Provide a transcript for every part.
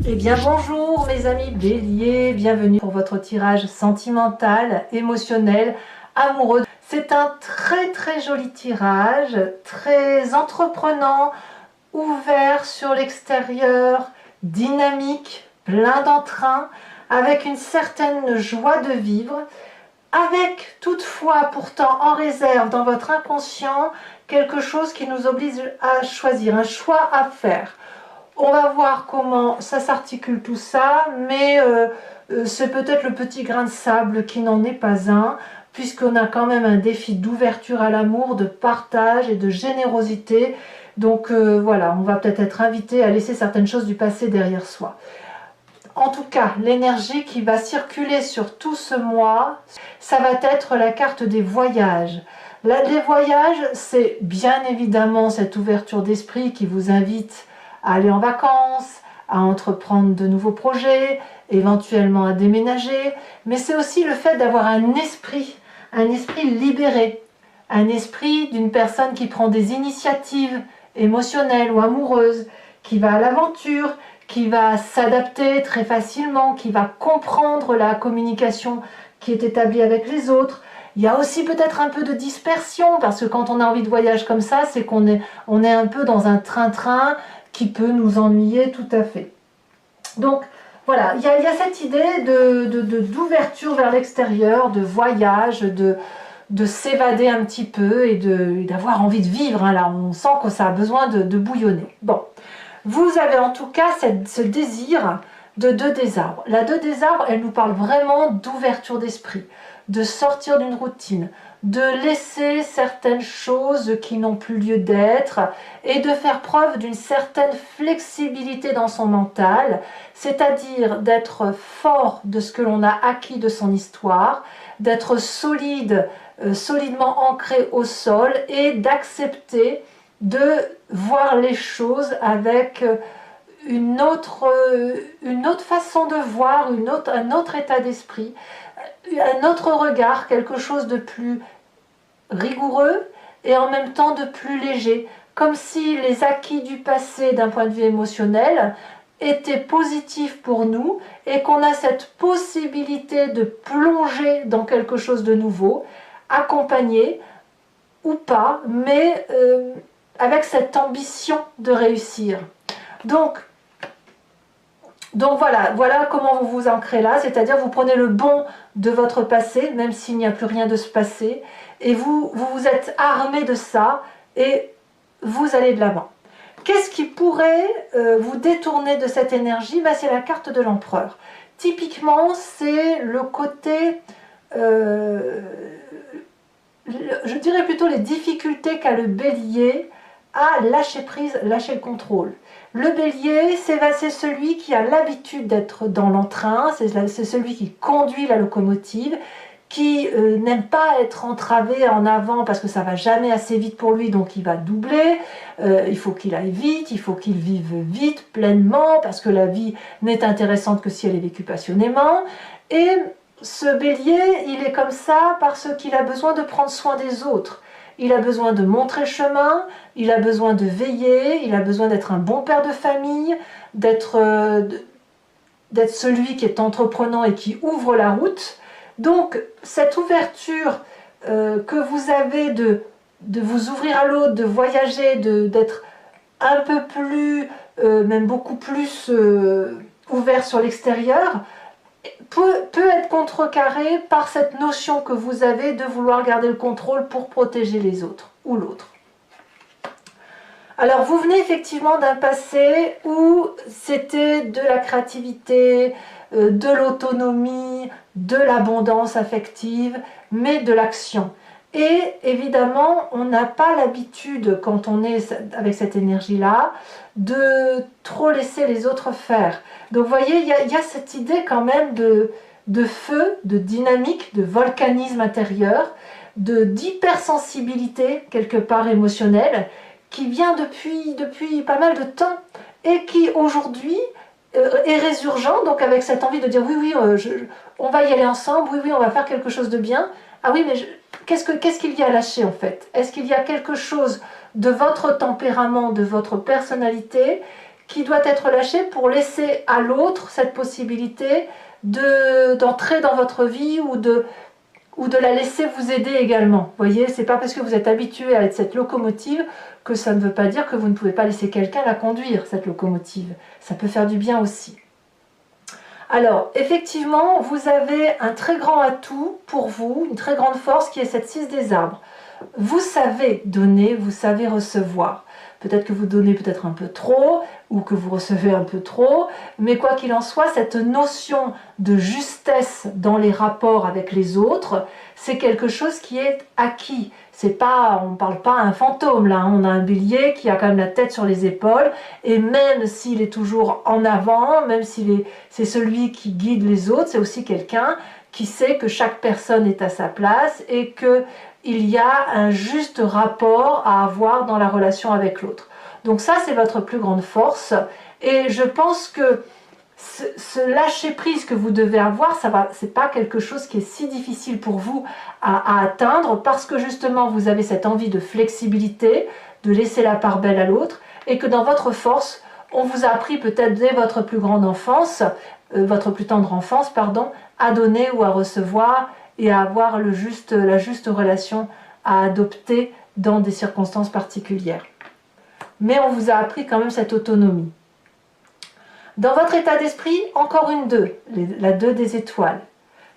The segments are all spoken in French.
Eh bien bonjour mes amis Bélier, bienvenue pour votre tirage sentimental, émotionnel, amoureux. C'est un très joli tirage, très entreprenant, ouvert sur l'extérieur, dynamique, plein d'entrain, avec une certaine joie de vivre, avec toutefois pourtant en réserve dans votre inconscient quelque chose qui nous oblige à choisir, un choix à faire. On va voir comment ça s'articule tout ça, mais c'est peut-être le petit grain de sable qui n'en est pas un, puisqu'on a quand même un défi d'ouverture à l'amour, de partage et de générosité. Donc voilà, on va peut-être être invité à laisser certaines choses du passé derrière soi. En tout cas, l'énergie qui va circuler sur tout ce mois, ça va être la carte des voyages. Les voyages, c'est bien évidemment cette ouverture d'esprit qui vous invite à aller en vacances, à entreprendre de nouveaux projets, éventuellement à déménager, mais c'est aussi le fait d'avoir un esprit libéré, un esprit d'une personne qui prend des initiatives émotionnelles ou amoureuses, qui va à l'aventure, qui va s'adapter très facilement, qui va comprendre la communication qui est établie avec les autres. Il y a aussi peut-être un peu de dispersion, parce que quand on a envie de voyage comme ça, c'est qu'on est un peu dans un train-train qui peut nous ennuyer tout à fait. Donc voilà, il y a cette idée d'ouverture vers l'extérieur, de voyage, de s'évader un petit peu et d'avoir envie de vivre. Là, on sent que ça a besoin de bouillonner. Bon, vous avez en tout cas ce désir de 2 des arbres. La 2 des arbres, elle nous parle vraiment d'ouverture d'esprit, de sortir d'une routine, de laisser certaines choses qui n'ont plus lieu d'être et de faire preuve d'une certaine flexibilité dans son mental, c'est-à-dire d'être fort de ce que l'on a acquis de son histoire, d'être solide, solidement ancré au sol et d'accepter de voir les choses avec une autre façon de voir, un autre état d'esprit, un autre regard, quelque chose de plus rigoureux et en même temps de plus léger, comme si les acquis du passé d'un point de vue émotionnel étaient positifs pour nous et qu'on a cette possibilité de plonger dans quelque chose de nouveau, accompagné ou pas, mais avec cette ambition de réussir. Donc voilà comment vous vous ancrez là, c'est-à-dire vous prenez le bon de votre passé, même s'il n'y a plus rien de ce passé, et vous êtes armé de ça, et vous allez de l'avant. Qu'est-ce qui pourrait vous détourner de cette énergie? C'est la carte de l'empereur. Typiquement, c'est le côté, je dirais plutôt les difficultés qu'a le bélier à lâcher prise, lâcher le contrôle. Le bélier, c'est celui qui a l'habitude d'être dans l'entrain, c'est celui qui conduit la locomotive, qui n'aime pas être entravé en avant parce que ça va jamais assez vite pour lui, donc il va doubler, il faut qu'il aille vite, il faut qu'il vive vite, pleinement, parce que la vie n'est intéressante que si elle est vécue passionnément, et ce bélier, il est comme ça parce qu'il a besoin de prendre soin des autres. Il a besoin de montrer le chemin, il a besoin de veiller, il a besoin d'être un bon père de famille, d'être celui qui est entreprenant et qui ouvre la route. Donc cette ouverture que vous avez de vous ouvrir à l'autre, de voyager, d'être un peu plus, même beaucoup plus ouvert sur l'extérieur, peut être contrecarré par cette notion que vous avez de vouloir garder le contrôle pour protéger les autres ou l'autre. Alors vous venez effectivement d'un passé où c'était de la créativité, de l'autonomie, de l'abondance affective, mais de l'action. Et évidemment, on n'a pas l'habitude, quand on est avec cette énergie-là, de trop laisser les autres faire. Donc vous voyez, il y a cette idée quand même de feu, de dynamique, de volcanisme intérieur, d'hypersensibilité quelque part émotionnelle, qui vient depuis pas mal de temps et qui aujourd'hui est résurgent, donc avec cette envie de dire oui, on va y aller ensemble, oui, on va faire quelque chose de bien. Ah oui, mais qu'est-ce qu'il y a à lâcher en fait? Est-ce qu'il y a quelque chose de votre tempérament, de votre personnalité, qui doit être lâché pour laisser à l'autre cette possibilité d'entrer dans votre vie ou de la laisser vous aider également. Vous voyez, c'est pas parce que vous êtes habitué à être cette locomotive que ça ne veut pas dire que vous ne pouvez pas laisser quelqu'un la conduire, cette locomotive. Ça peut faire du bien aussi. Alors, effectivement, vous avez un très grand atout pour vous, une très grande force qui est cette 6 des arbres. Vous savez donner, vous savez recevoir. Peut-être que vous donnez peut-être un peu trop, ou que vous recevez un peu trop, mais quoi qu'il en soit, cette notion de justesse dans les rapports avec les autres, c'est quelque chose qui est acquis. C'est pas, on ne parle pas à un fantôme là, on a un bélier qui a quand même la tête sur les épaules, et même s'il est toujours en avant, même s'il c'est celui qui guide les autres, c'est aussi quelqu'un qui sait que chaque personne est à sa place et que il y a un juste rapport à avoir dans la relation avec l'autre. Donc ça, c'est votre plus grande force. Et je pense que ce lâcher-prise que vous devez avoir, c'est pas quelque chose qui est si difficile pour vous à atteindre, parce que justement, vous avez cette envie de flexibilité, de laisser la part belle à l'autre, et que dans votre force, on vous a appris peut-être dès votre plus grande enfance, votre plus tendre enfance, pardon, à donner ou à recevoir, et à avoir la juste relation à adopter dans des circonstances particulières. Mais on vous a appris quand même cette autonomie. Dans votre état d'esprit, encore une 2, la 2 des étoiles.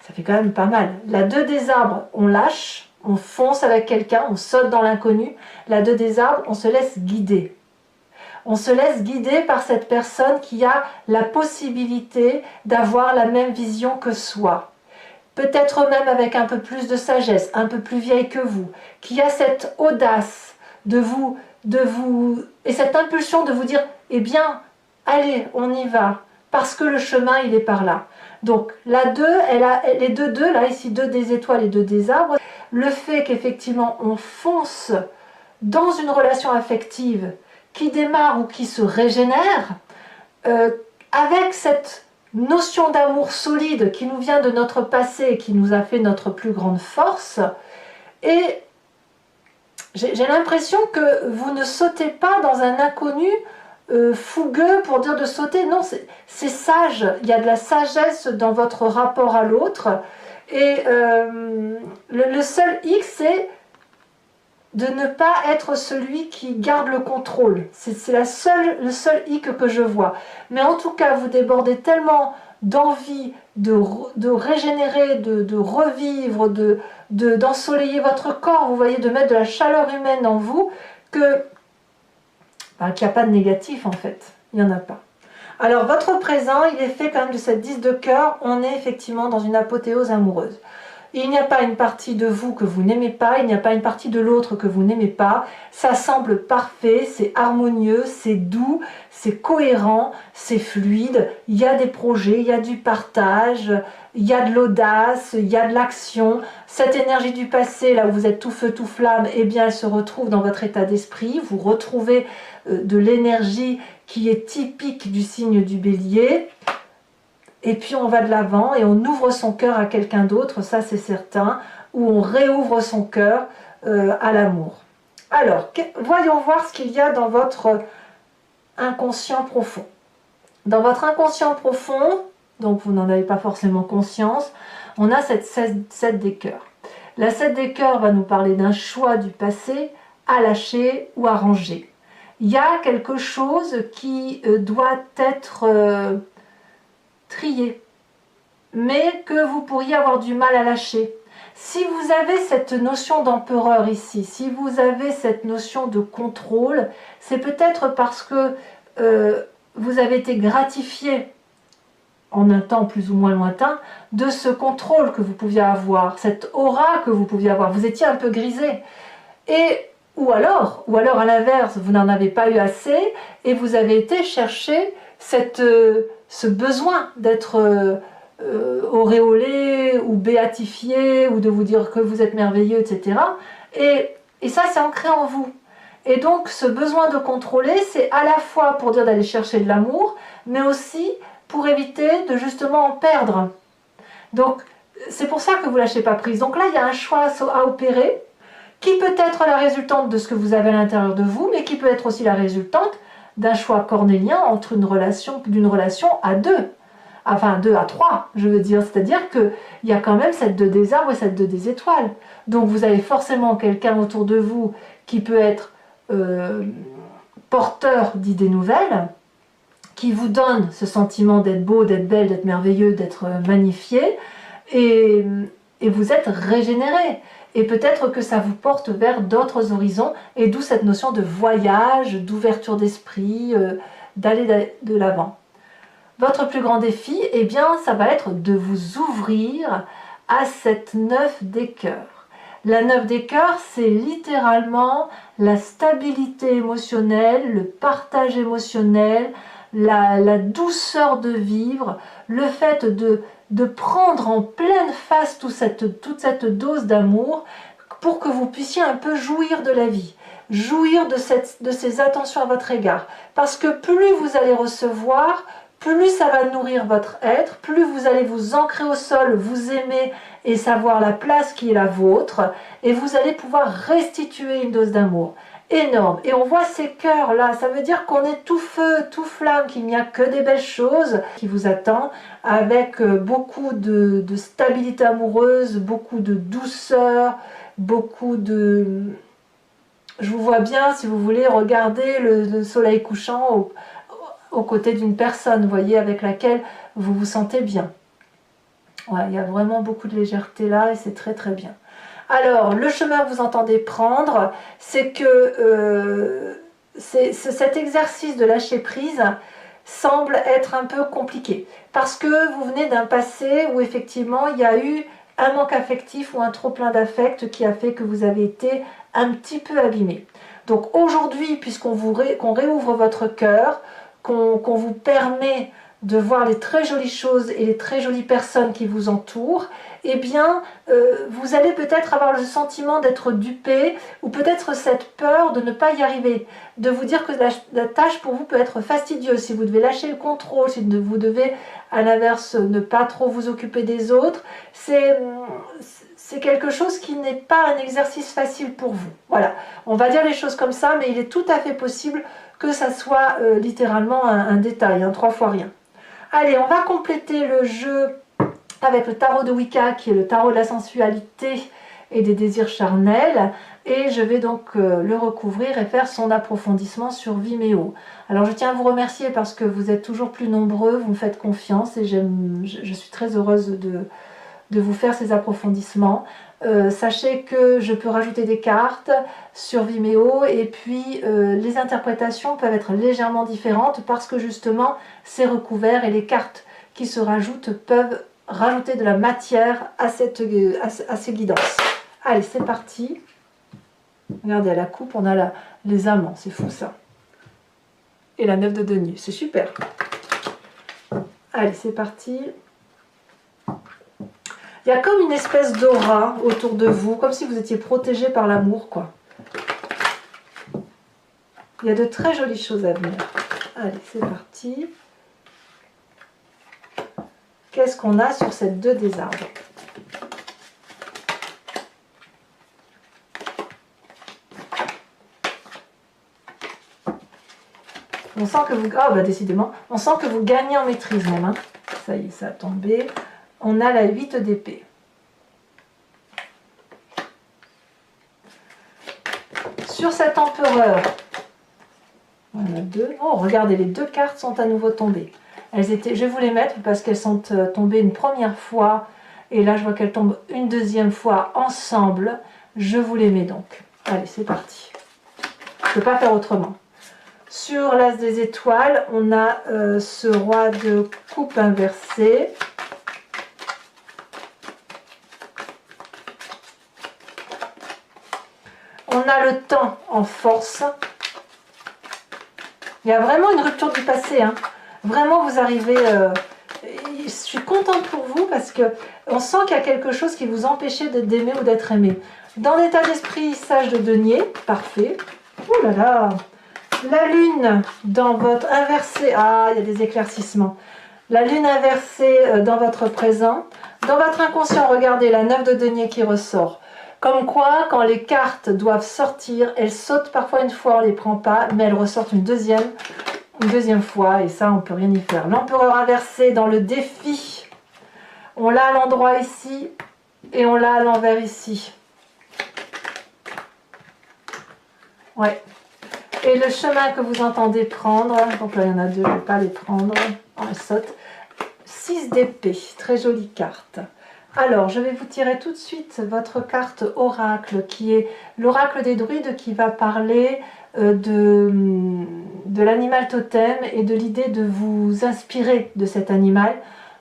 Ça fait quand même pas mal. La 2 des arbres, on lâche, on fonce avec quelqu'un, on saute dans l'inconnu. La 2 des arbres, on se laisse guider. On se laisse guider par cette personne qui a la possibilité d'avoir la même vision que soi. Peut-être même avec un peu plus de sagesse, un peu plus vieille que vous, qui a cette audace de vous, et cette impulsion de vous dire, eh bien, allez, on y va, parce que le chemin, il est par là. Donc, la 2, elle a les deux, là, ici, 2 des étoiles et 2 des arbres, le fait qu'effectivement, on fonce dans une relation affective qui démarre ou qui se régénère, avec cette notion d'amour solide qui nous vient de notre passé et qui nous a fait notre plus grande force. Et j'ai l'impression que vous ne sautez pas dans un inconnu fougueux pour dire de sauter. Non, c'est sage. Il y a de la sagesse dans votre rapport à l'autre. Et le seul X, c'est de ne pas être celui qui garde le contrôle. C'est le seul hic que je vois. Mais en tout cas, vous débordez tellement d'envie de régénérer, de revivre, d'ensoleiller votre corps, vous voyez, de mettre de la chaleur humaine en vous, qu'il n'y a pas de négatif en fait. Il n'y en a pas. Alors votre présent, il est fait quand même de cette 10 de cœur. On est effectivement dans une apothéose amoureuse. Il n'y a pas une partie de vous que vous n'aimez pas, il n'y a pas une partie de l'autre que vous n'aimez pas. Ça semble parfait, c'est harmonieux, c'est doux, c'est cohérent, c'est fluide. Il y a des projets, il y a du partage, il y a de l'audace, il y a de l'action. Cette énergie du passé, là où vous êtes tout feu, tout flamme, eh bien elle se retrouve dans votre état d'esprit. Vous retrouvez de l'énergie qui est typique du signe du Bélier. Et puis on va de l'avant et on ouvre son cœur à quelqu'un d'autre, ça c'est certain, ou on réouvre son cœur à l'amour. Alors, voyons voir ce qu'il y a dans votre inconscient profond. Dans votre inconscient profond, donc vous n'en avez pas forcément conscience, on a cette 7 des cœurs. La 7 des cœurs va nous parler d'un choix du passé à lâcher ou à ranger. Il y a quelque chose qui doit être trié, mais que vous pourriez avoir du mal à lâcher. Si vous avez cette notion d'empereur ici, si vous avez cette notion de contrôle, c'est peut-être parce que vous avez été gratifié en un temps plus ou moins lointain de ce contrôle que vous pouviez avoir, cette aura que vous pouviez avoir. Vous étiez un peu grisé. Ou alors à l'inverse, vous n'en avez pas eu assez et vous avez été chercher ce besoin d'être auréolé ou béatifié ou de vous dire que vous êtes merveilleux, etc. Et ça, c'est ancré en vous. Et donc, ce besoin de contrôler, c'est à la fois pour dire d'aller chercher de l'amour, mais aussi pour éviter de justement en perdre. Donc, c'est pour ça que vous ne lâchez pas prise. Donc là, il y a un choix à opérer qui peut être la résultante de ce que vous avez à l'intérieur de vous, mais qui peut être aussi la résultante d'un choix cornélien entre d'une relation à deux. Enfin, 2 à 3, je veux dire. C'est-à-dire qu'il y a quand même cette 2 des arbres et cette 2 des étoiles. Donc vous avez forcément quelqu'un autour de vous qui peut être porteur d'idées nouvelles, qui vous donne ce sentiment d'être beau, d'être belle, d'être merveilleux, d'être magnifié, et vous êtes régénéré. Et peut-être que ça vous porte vers d'autres horizons, et d'où cette notion de voyage, d'ouverture d'esprit, d'aller de l'avant. Votre plus grand défi, eh bien, ça va être de vous ouvrir à cette 9 des cœurs. La 9 des cœurs, c'est littéralement la stabilité émotionnelle, le partage émotionnel, la douceur de vivre, le fait de prendre en pleine face toute cette dose d'amour pour que vous puissiez un peu jouir de la vie, jouir de ces attentions à votre égard. Parce que plus vous allez recevoir, plus ça va nourrir votre être, plus vous allez vous ancrer au sol, vous aimer et savoir la place qui est la vôtre, et vous allez pouvoir restituer une dose d'amour énorme. Et on voit ces cœurs là, ça veut dire qu'on est tout feu, tout flamme, qu'il n'y a que des belles choses qui vous attendent, avec beaucoup de stabilité amoureuse, beaucoup de douceur, beaucoup de... Je vous vois bien, si vous voulez, regarder le soleil couchant aux côtés d'une personne, vous voyez, avec laquelle vous vous sentez bien. Ouais, il y a vraiment beaucoup de légèreté là, et c'est très très bien. Alors, le chemin que vous entendez prendre, c'est que cet exercice de lâcher prise semble être un peu compliqué. Parce que vous venez d'un passé où effectivement il y a eu un manque affectif ou un trop plein d'affect qui a fait que vous avez été un petit peu abîmé. Donc aujourd'hui, qu'on réouvre votre cœur, qu'on vous permet de voir les très jolies choses et les très jolies personnes qui vous entourent, eh bien, vous allez peut-être avoir le sentiment d'être dupé, ou peut-être cette peur de ne pas y arriver, de vous dire que la tâche pour vous peut être fastidieuse, si vous devez lâcher le contrôle, si vous devez, à l'inverse, ne pas trop vous occuper des autres, c'est quelque chose qui n'est pas un exercice facile pour vous. Voilà, on va dire les choses comme ça, mais il est tout à fait possible que ça soit littéralement un détail, 3 fois rien. Allez, on va compléter le jeu avec le tarot de Wicca, qui est le tarot de la sensualité et des désirs charnels, et je vais donc le recouvrir et faire son approfondissement sur Vimeo. Alors je tiens à vous remercier parce que vous êtes toujours plus nombreux, vous me faites confiance, et je suis très heureuse de vous faire ces approfondissements. Sachez que je peux rajouter des cartes sur Vimeo, et puis les interprétations peuvent être légèrement différentes parce que justement c'est recouvert, et les cartes qui se rajoutent peuvent rajouter de la matière à ces guidances. Allez, c'est parti. Regardez, à la coupe, on a les amants, c'est fou ça. Et la 9 de denier, c'est super. Allez, c'est parti. Il y a comme une espèce d'aura autour de vous, comme si vous étiez protégé par l'amour, quoi. Il y a de très jolies choses à venir. Allez, c'est parti. Qu'est-ce qu'on a sur cette 2 des arbres? On sent que vous... Ah, bah décidément, on sent que vous gagnez en maîtrise même. Hein. Ça y est, ça a tombé. On a la 8 d'épée. Sur cet empereur, on a 2. Oh, regardez, les 2 cartes sont à nouveau tombées. Elles étaient, je vais vous les mettre parce qu'elles sont tombées une première fois. Et là, je vois qu'elles tombent une deuxième fois ensemble. Je vous les mets donc. Allez, c'est parti. Je ne peux pas faire autrement. Sur l'as des étoiles, on a ce roi de coupe inversé. On a le temps en force. Il y a vraiment une rupture du passé. Hein. Vraiment, vous arrivez... je suis contente pour vous parce que on sent qu'il y a quelque chose qui vous empêchait d'aimer ou d'être aimé. Dans l'état d'esprit, sage de denier, parfait. Ouh là là. La lune dans votre inversé. Ah, il y a des éclaircissements. La lune inversée dans votre présent. Dans votre inconscient, regardez la 9 de denier qui ressort. Comme quoi, quand les cartes doivent sortir, elles sautent parfois une fois, on ne les prend pas, mais elles ressortent une deuxième fois, et ça, on ne peut rien y faire. L'empereur inversé dans le défi, on l'a à l'endroit ici, et on l'a à l'envers ici. Ouais. Et le chemin que vous entendez prendre, donc là, il y en a deux, je ne vais pas les prendre, on saute. 6 d'épée, très jolie carte. Alors, je vais vous tirer tout de suite votre carte oracle, qui est l'oracle des druides, qui va parler de l'animal totem et de l'idée de vous inspirer de cet animal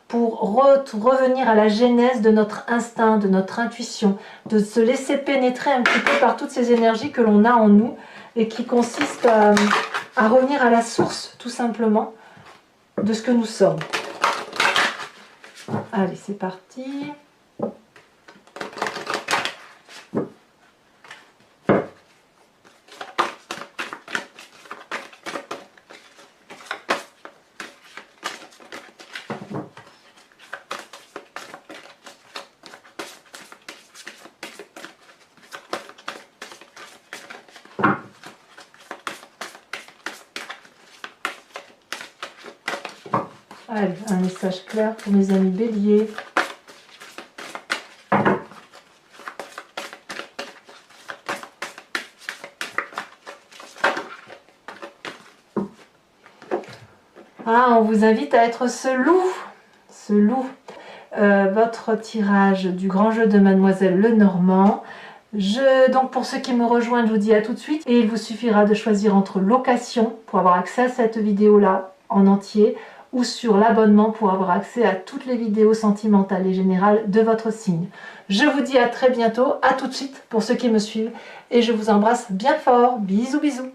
pour revenir à la genèse de notre instinct, de notre intuition, de se laisser pénétrer un petit peu par toutes ces énergies que l'on a en nous et qui consistent à revenir à la source, tout simplement, de ce que nous sommes. Allez, c'est parti. Allez, un message clair pour mes amis béliers. Ah, on vous invite à être ce loup. Votre tirage du grand jeu de Mademoiselle Lenormand. Donc pour ceux qui me rejoignent, je vous dis à tout de suite. Et il vous suffira de choisir entre location pour avoir accès à cette vidéo-là en entier, ou sur l'abonnement pour avoir accès à toutes les vidéos sentimentales et générales de votre signe. Je vous dis à très bientôt, à tout de suite pour ceux qui me suivent, et je vous embrasse bien fort. Bisous bisous.